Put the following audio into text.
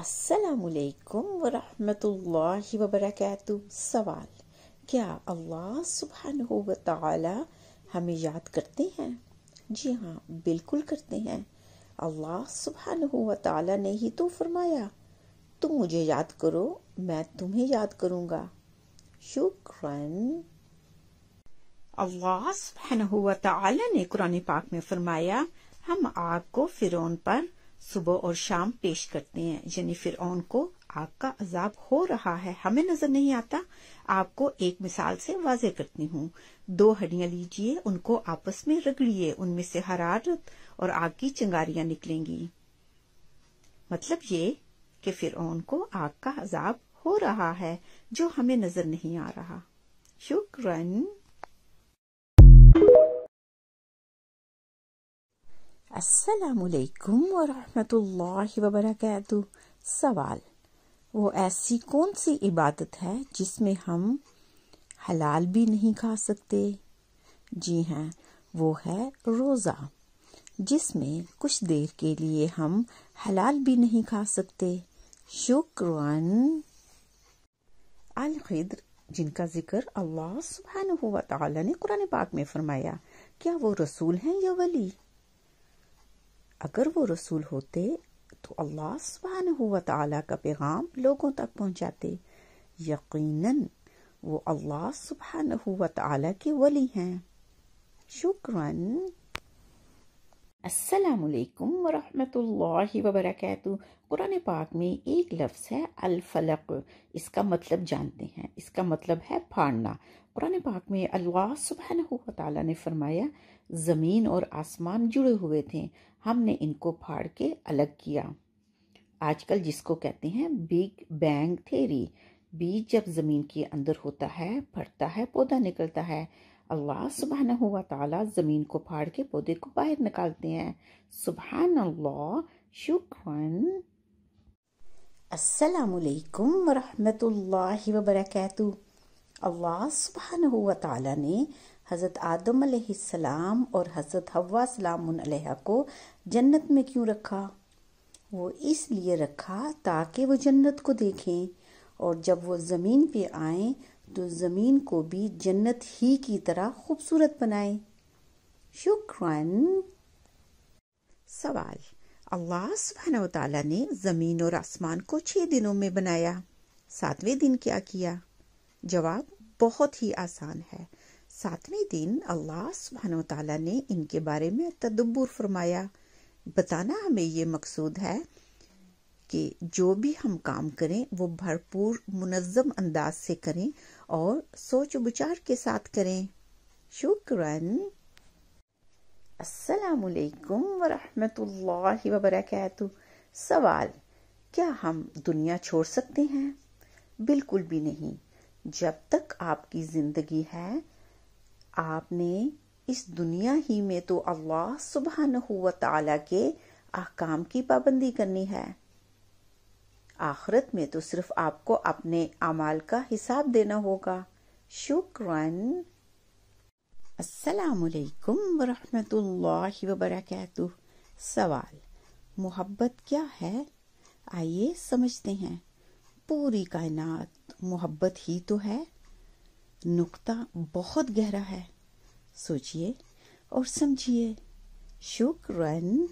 अस्सलाम वालेकुम वरहमत उल्लाह वबरकातुह। सवाल, क्या अल्लाह सुब्हानहू व तआला हमें याद करते हैं? जी हाँ, बिल्कुल करते हैं। अल्लाह सुब्हानहू व तआला ने ही तो फरमाया, तुम मुझे याद करो, मैं तुम्हें याद करूँगा। शुक्रन। अल्लाह सुब्हानहू व तआला ने कुरान पाक में फरमाया, हम आग को फिरौन पर सुबह और शाम पेश करते हैं, यानी फिरौन को आग का अजाब हो रहा है, हमें नजर नहीं आता। आपको एक मिसाल से वाज़ेह करती हूँ। 2 हड्डियां लीजिए, उनको आपस में रगड़िए, उनमें से हरारत और आग की चिंगारियां निकलेंगी। मतलब ये कि फिरौन को आग का अजाब हो रहा है जो हमें नजर नहीं आ रहा। शुक्रन। अस्सलामुअलैकुम वरहमतुल्लाहि वबरकातुह। सवाल, वो ऐसी कौन सी इबादत है जिसमें हम हलाल भी नहीं खा सकते? जी हाँ, वो है रोज़ा, जिसमें कुछ देर के लिए हम हलाल भी नहीं खा सकते। शुक्रान। अल-खिद्र, जिनका जिक्र अल्लाह सुब्हानहू व तआला ने कुरान पाक में फरमाया, क्या वो रसूल हैं या वली? अगर वो रसूल होते तो अल्लाह सुब्हानहू व तआला का पैगाम लोगों तक पहुंचाते। यकीनन वो अल्लाह सुब्हानहू व तआला के वली हैं। शुक्रन। अस्सलामु अलैकुम वरहमतुल्लाहि वबरकातुह। कुरान पाक में एक लफ्ज़ है अल फलक, इसका मतलब जानते हैं, इसका मतलब है फाड़ना। कुरान पाक में अल्लाह सुब्हानहू व तआला ने फरमाया, ज़मीन और आसमान जुड़े हुए थे, हमने इनको फाड़ के अलग किया। आजकल जिसको कहते हैं बिग बैंग थ्योरी, बीज जब ज़मीन के अंदर होता है, फटता है, पौधा निकलता है। अल्लाह सुब्हानहू व तआला ज़मीन को फाड़ के पौधे को बाहर निकालते हैं। सुब्हान अल्लाह। शुक्रन। अस्सलामु अलैकुम वरहमतुल्लाहि वबरकातुह। अल्लाह सुब्हानहू व तआला ने हज़रत आदम अलैहिस्सलाम और हज़रत हव्वा सलामुन अलैहा को जन्नत में क्यों रखा? वो इसलिए रखा ताकि वो जन्नत को देखें, और जब वो ज़मीन पे आए तो ज़मीन को भी जन्नत ही की तरह खूबसूरत बनाए। शुक्रान। सवाल, अल्लाह सुब्हानहू व तआला ने ज़मीन और आसमान को 6 दिनों में बनाया, 7वें दिन क्या किया? जवाब बहुत ही आसान है। 7वें दिन अल्लाह सुब्हानहू व तआला ने इनके बारे में तदब्बुर फरमाया। बताना हमें ये मकसूद है कि जो भी हम काम करें वो भरपूर मुनज़्ज़म अंदाज से करें और सोच विचार के साथ करें। शुक्रन। अस्सलामु अलैकुम वरहमतुल्लाहि वबरकातुह। सवाल, क्या हम दुनिया छोड़ सकते हैं? बिल्कुल भी नहीं। जब तक आपकी ज़िंदगी है, आपने इस दुनिया ही में तो अल्लाह सुब्हानहू व तआला के अहकाम की पाबंदी करनी है। आखिरत में तो सिर्फ आपको अपने अमाल का हिसाब देना होगा। शुक्रन। अस्सलामु अलैकुम वरहमतुल्लाहि वबरकातुह। सवाल, मोहब्बत क्या है? आइए समझते हैं। पूरी कायनात मोहब्बत ही तो है। नुक्ता बहुत गहरा है, सोचिए और समझिए। शुक्रन।